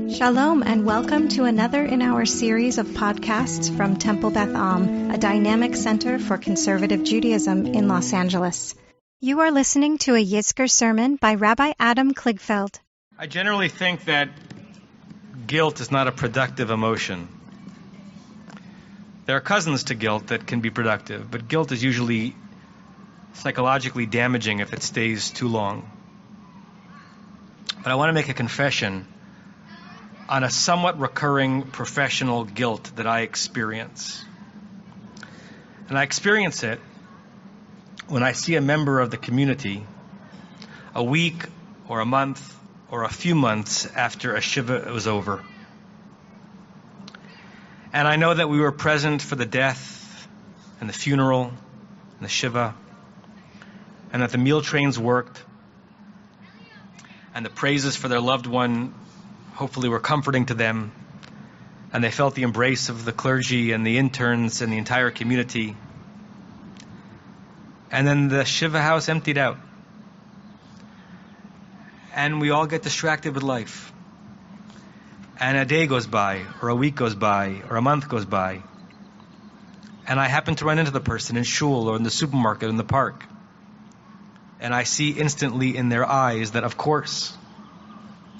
Shalom and welcome to another in our series of podcasts from Temple Beth Am, a dynamic center for conservative Judaism in Los Angeles. You are listening to a Yizkor sermon by Rabbi Adam Kligfeld. I generally think that guilt is not a productive emotion. There are cousins to guilt that can be productive, but guilt is usually psychologically damaging if it stays too long. But I want to make a confession on a somewhat recurring professional guilt that I experience. And I experience it when I see a member of the community a week or a month or a few months after a Shiva was over. And I know that we were present for the death and the funeral and the Shiva, and that the meal trains worked, and the praises for their loved one hopefully were comforting to them, and they felt the embrace of the clergy and the interns and the entire community. And then the Shiva house emptied out. And we all get distracted with life. And a day goes by, or a week goes by, or a month goes by. And I happen to run into the person in shul or in the supermarket or in the park. And I see instantly in their eyes that, of course,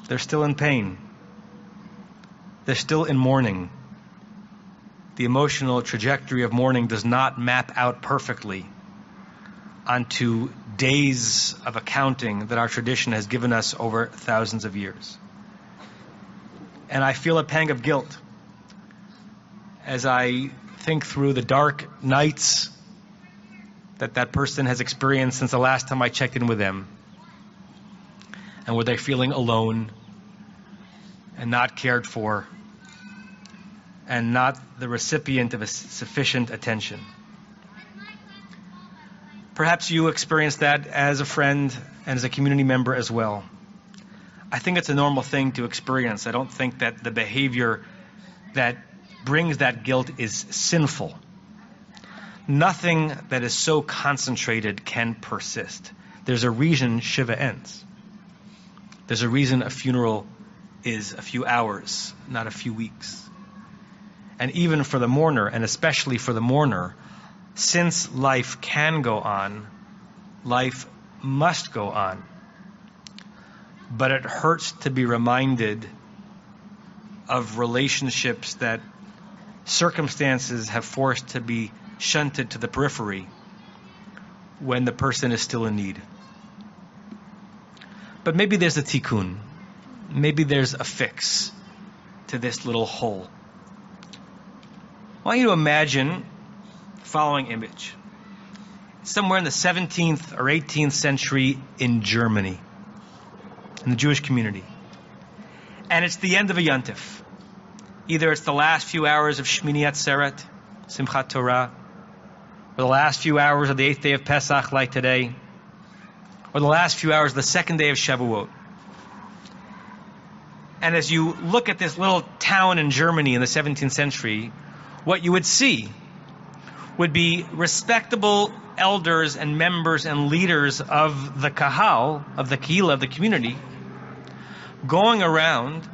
they're still in pain. They're still in mourning. The emotional trajectory of mourning does not map out perfectly onto days of accounting that our tradition has given us over thousands of years. And I feel a pang of guilt as I think through the dark nights that person has experienced since the last time I checked in with them. And were they feeling alone and not cared for and not the recipient of a sufficient attention? Perhaps you experienced that as a friend and as a community member as well. I think it's a normal thing to experience. I don't think that the behavior that brings that guilt is sinful. Nothing that is so concentrated can persist. There's a reason Shiva ends. There's a reason a funeral is a few hours, not a few weeks. And even for the mourner, and especially for the mourner, since life can go on, life must go on. But it hurts to be reminded of relationships that circumstances have forced to be shunted to the periphery when the person is still in need. But maybe there's a tikkun. Maybe there's a fix to this little hole. I want you to imagine the following image. Somewhere in the 17th or 18th century in Germany, in the Jewish community. And it's the end of a yontif. Either it's the last few hours of Shmini Atzeret, Simchat Torah, or the last few hours of the 8th day of Pesach like today, or the last few hours of the 2nd day of Shavuot. And as you look at this little town in Germany in the 17th century, what you would see would be respectable elders and members and leaders of the kahal, of the kehillah, of the community, going around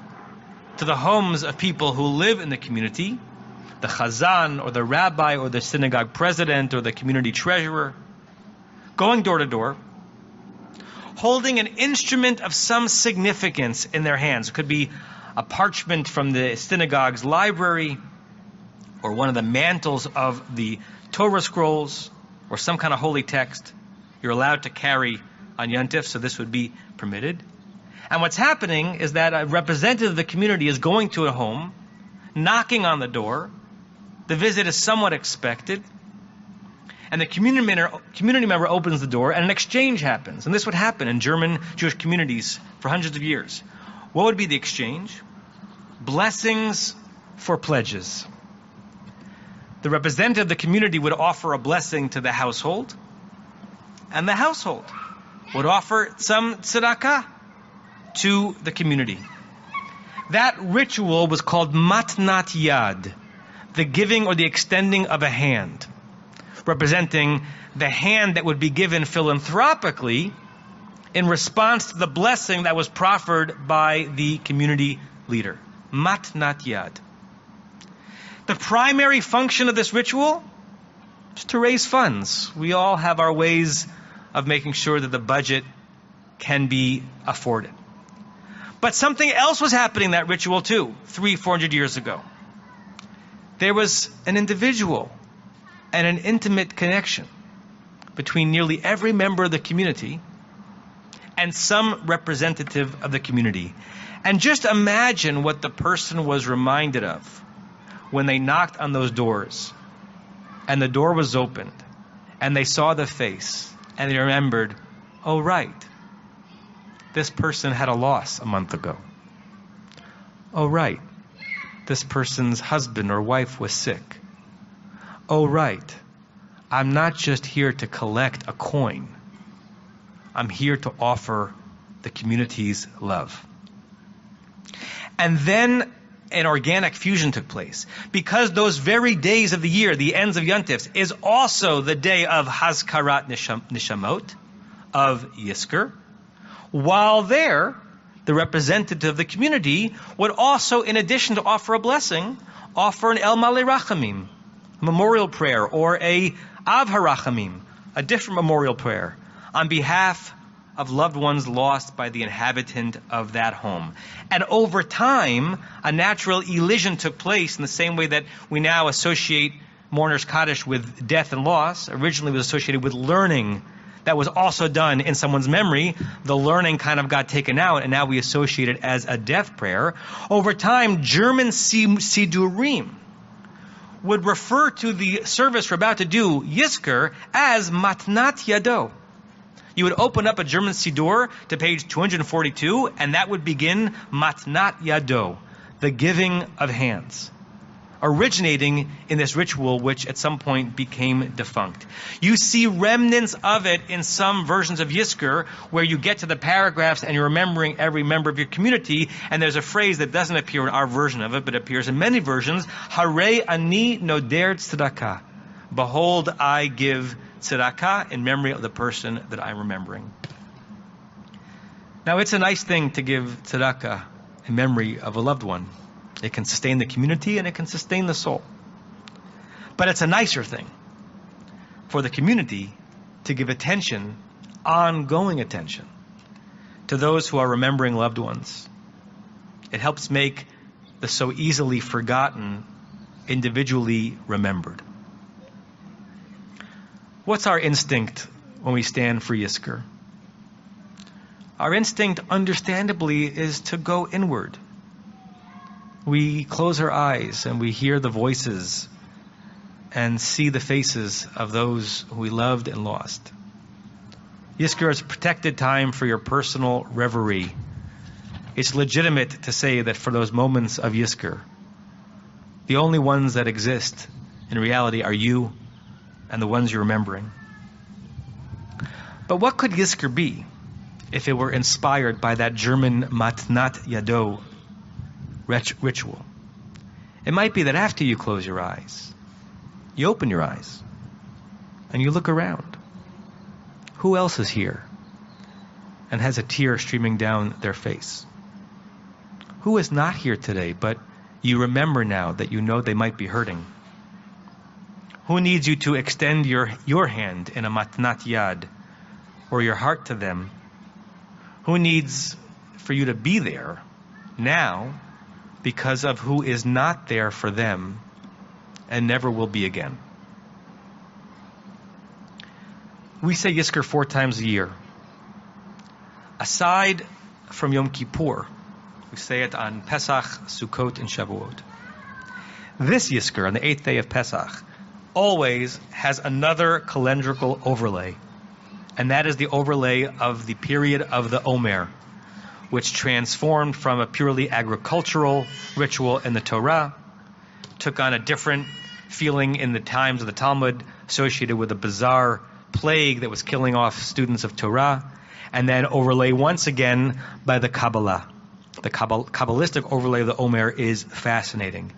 to the homes of people who live in the community, the chazan or the rabbi or the synagogue president or the community treasurer, going door to door, holding an instrument of some significance in their hands. It could be a parchment from the synagogue's library, or one of the mantles of the Torah scrolls, or some kind of holy text. You're allowed to carry on Yontif, so this would be permitted. And what's happening is that a representative of the community is going to a home, knocking on the door. The visit is somewhat expected. And the community member opens the door, and an exchange happens. And this would happen in German Jewish communities for hundreds of years. What would be the exchange? Blessings for pledges. The representative of the community would offer a blessing to the household, and the household would offer some tzedakah to the community. That ritual was called matnat yad, the giving or the extending of a hand, representing the hand that would be given philanthropically in response to the blessing that was proffered by the community leader. Matnat yad. The primary function of this ritual is to raise funds. We all have our ways of making sure that the budget can be afforded. But something else was happening in that ritual too, 300-400 years ago. There was an individual and an intimate connection between nearly every member of the community and some representative of the community. And just imagine what the person was reminded of when they knocked on those doors and the door was opened and they saw the face and they remembered, oh right, this person had a loss a month ago. Oh right, this person's husband or wife was sick. Oh right, I'm not just here to collect a coin. I'm here to offer the community's love. And then an organic fusion took place. Because those very days of the year, the ends of Yontifs, is also the day of Hazkarat Nishamot, of Yizkor. While there, the representative of the community would also, in addition to offer a blessing, offer an El Malei Rachamim, a memorial prayer, or a Av HaRachamim, a different memorial prayer, on behalf of loved ones lost by the inhabitant of that home. And over time, a natural elision took place in the same way that we now associate Mourner's Kaddish with death and loss. Originally was associated with learning that was also done in someone's memory. The learning kind of got taken out, and now we associate it as a death prayer. Over time, German Sidurim would refer to the service we're about to do, Yizkor, as Matnat Yado. You would open up a German Siddur to page 242, and that would begin Matnat Yado, the giving of hands, originating in this ritual which at some point became defunct. You see remnants of it in some versions of Yizkor, where you get to the paragraphs and you're remembering every member of your community, and there's a phrase that doesn't appear in our version of it, but appears in many versions, Harei ani noder tzedakah. Behold, I give tzedakah in memory of the person that I'm remembering. Now, it's a nice thing to give tzedakah in memory of a loved one. It can sustain the community and it can sustain the soul. But it's a nicer thing for the community to give attention, ongoing attention, to those who are remembering loved ones. It helps make the so easily forgotten individually remembered. What's our instinct when we stand for Yizkor? Our instinct, understandably, is to go inward. We close our eyes and we hear the voices and see the faces of those who we loved and lost. Yizkor is a protected time for your personal reverie. It's legitimate to say that for those moments of Yizkor, the only ones that exist in reality are you and the ones you're remembering. But what could Yizkor be if it were inspired by that German Matnat Yado ritual? It might be that after you close your eyes, you open your eyes and you look around. Who else is here and has a tear streaming down their face? Who is not here today, but you remember now that you know they might be hurting? Who needs you to extend your hand in a matnat yad, or your heart to them? Who needs for you to be there now because of who is not there for them and never will be again? We say Yizkor 4 times a year. Aside from Yom Kippur, we say it on Pesach, Sukkot, and Shavuot. This Yizkor, on the 8th day of Pesach, always has another calendrical overlay, and that is the overlay of the period of the Omer, which transformed from a purely agricultural ritual in the Torah, took on a different feeling in the times of the Talmud, associated with a bizarre plague that was killing off students of Torah, and then overlay once again by the Kabbalah. The Kabbalistic overlay of the Omer is fascinating.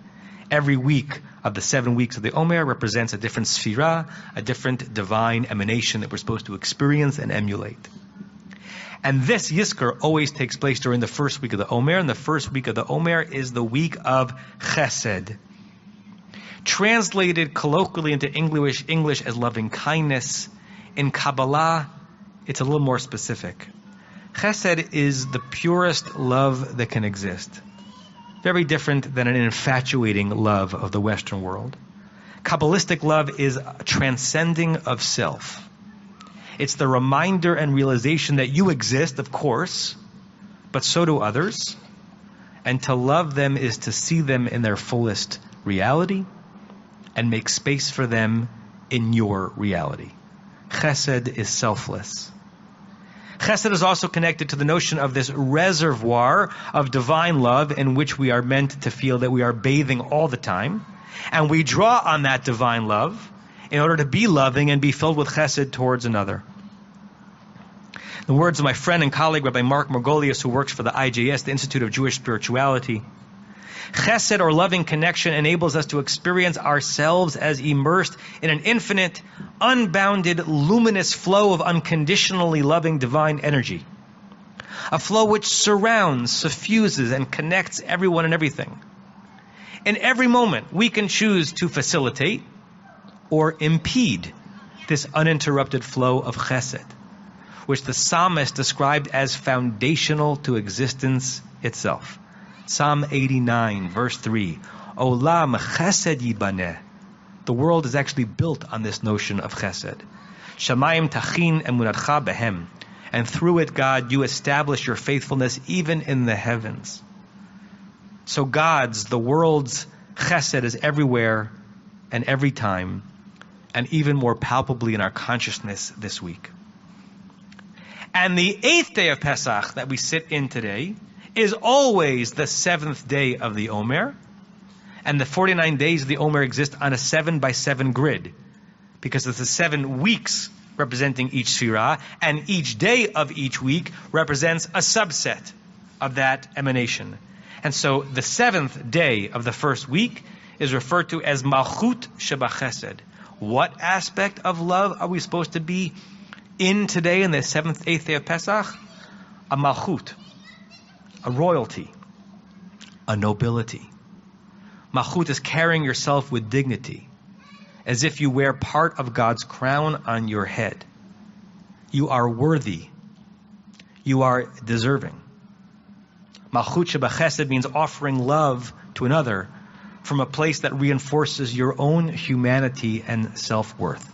Every week of the 7 weeks of the Omer represents a different sphira, a different divine emanation that we're supposed to experience and emulate. And this Yizkor always takes place during the first week of the Omer, and the first week of the Omer is the week of Chesed. Translated colloquially into English as loving kindness, in Kabbalah, it's a little more specific. Chesed is the purest love that can exist. Very different than an infatuating love of the Western world. Kabbalistic love is transcending of self. It's the reminder and realization that you exist, of course, but so do others. And to love them is to see them in their fullest reality and make space for them in your reality. Chesed is selfless. Chesed is also connected to the notion of this reservoir of divine love in which we are meant to feel that we are bathing all the time. And we draw on that divine love in order to be loving and be filled with chesed towards another. The words of my friend and colleague, Rabbi Mark Margolius, who works for the IJS, the Institute of Jewish Spirituality. Chesed, or loving connection, enables us to experience ourselves as immersed in an infinite, unbounded, luminous flow of unconditionally loving divine energy. A flow which surrounds, suffuses, and connects everyone and everything. In every moment, we can choose to facilitate or impede this uninterrupted flow of chesed, which the psalmist described as foundational to existence itself. Psalm 89, verse 3, Olam chesed yibaneh. The world is actually built on this notion of chesed. Shamayim tachin emunatcha behem. And through it, God, you establish your faithfulness even in the heavens. So the world's chesed is everywhere and every time, and even more palpably in our consciousness this week. And the 8th day of Pesach that we sit in today is always the 7th day of the Omer. And the 49 days of the Omer exist on a 7x7 grid, because it's the 7 weeks representing each Sefirah, and each day of each week represents a subset of that emanation. And so the 7th day of the first week is referred to as Malchut Shebachesed. What aspect of love are we supposed to be in today in the 7th, 8th day of Pesach? A Malchut, a royalty, a nobility. Malchut is carrying yourself with dignity, as if you wear part of God's crown on your head. You are worthy. You are deserving. Malchut Shebachesed means offering love to another from a place that reinforces your own humanity and self-worth.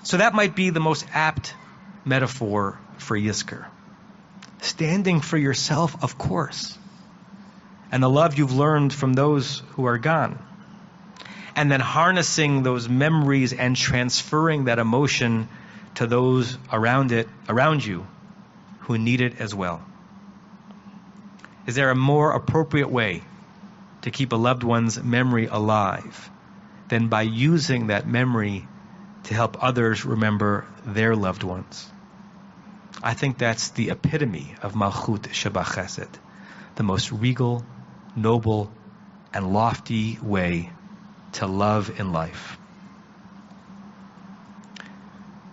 So that might be the most apt metaphor for Yizkor. Standing for yourself, of course, and the love you've learned from those who are gone. And then harnessing those memories and transferring that emotion to those around you, who need it as well. Is there a more appropriate way to keep a loved one's memory alive than by using that memory to help others remember their loved ones? I think that's the epitome of Malchut Shebachesed, the most regal, noble, and lofty way to love in life.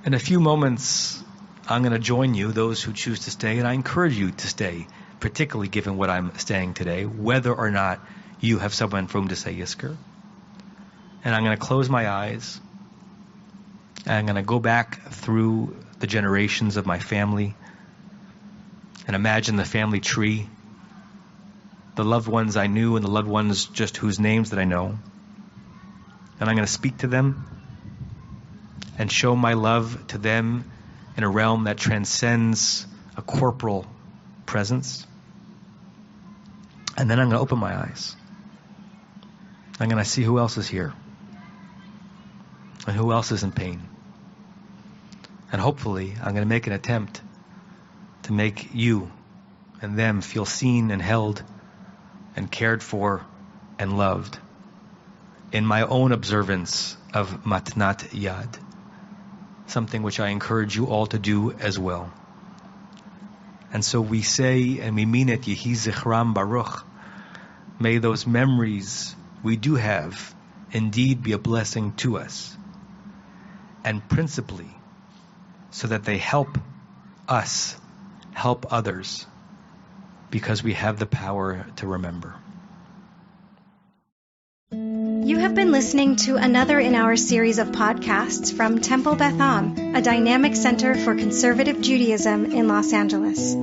In a few moments, I'm going to join you, those who choose to stay, and I encourage you to stay, particularly given what I'm saying today, whether or not you have someone for whom to say Yizkor. And I'm going to close my eyes, and I'm going to go back through the generations of my family and imagine the family tree, the loved ones I knew and the loved ones just whose names that I know. And I'm going to speak to them and show my love to them in a realm that transcends a corporal presence. And then I'm going to open my eyes. I'm going to see who else is here and who else is in pain. And hopefully I'm going to make an attempt to make you and them feel seen and held and cared for and loved in my own observance of Matnat Yad, something which I encourage you all to do as well. And so we say, and we mean it, Yehi Zichram Baruch. May those memories we do have indeed be a blessing to us, and principally so that they help us help others because we have the power to remember. You have been listening to another in our series of podcasts from Temple Beth Am, a dynamic center for conservative Judaism in Los Angeles.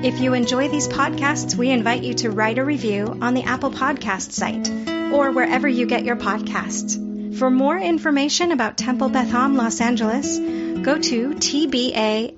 If you enjoy these podcasts, we invite you to write a review on the Apple Podcast site or wherever you get your podcasts. For more information about Temple Beth Am Los Angeles, go to tbala.org.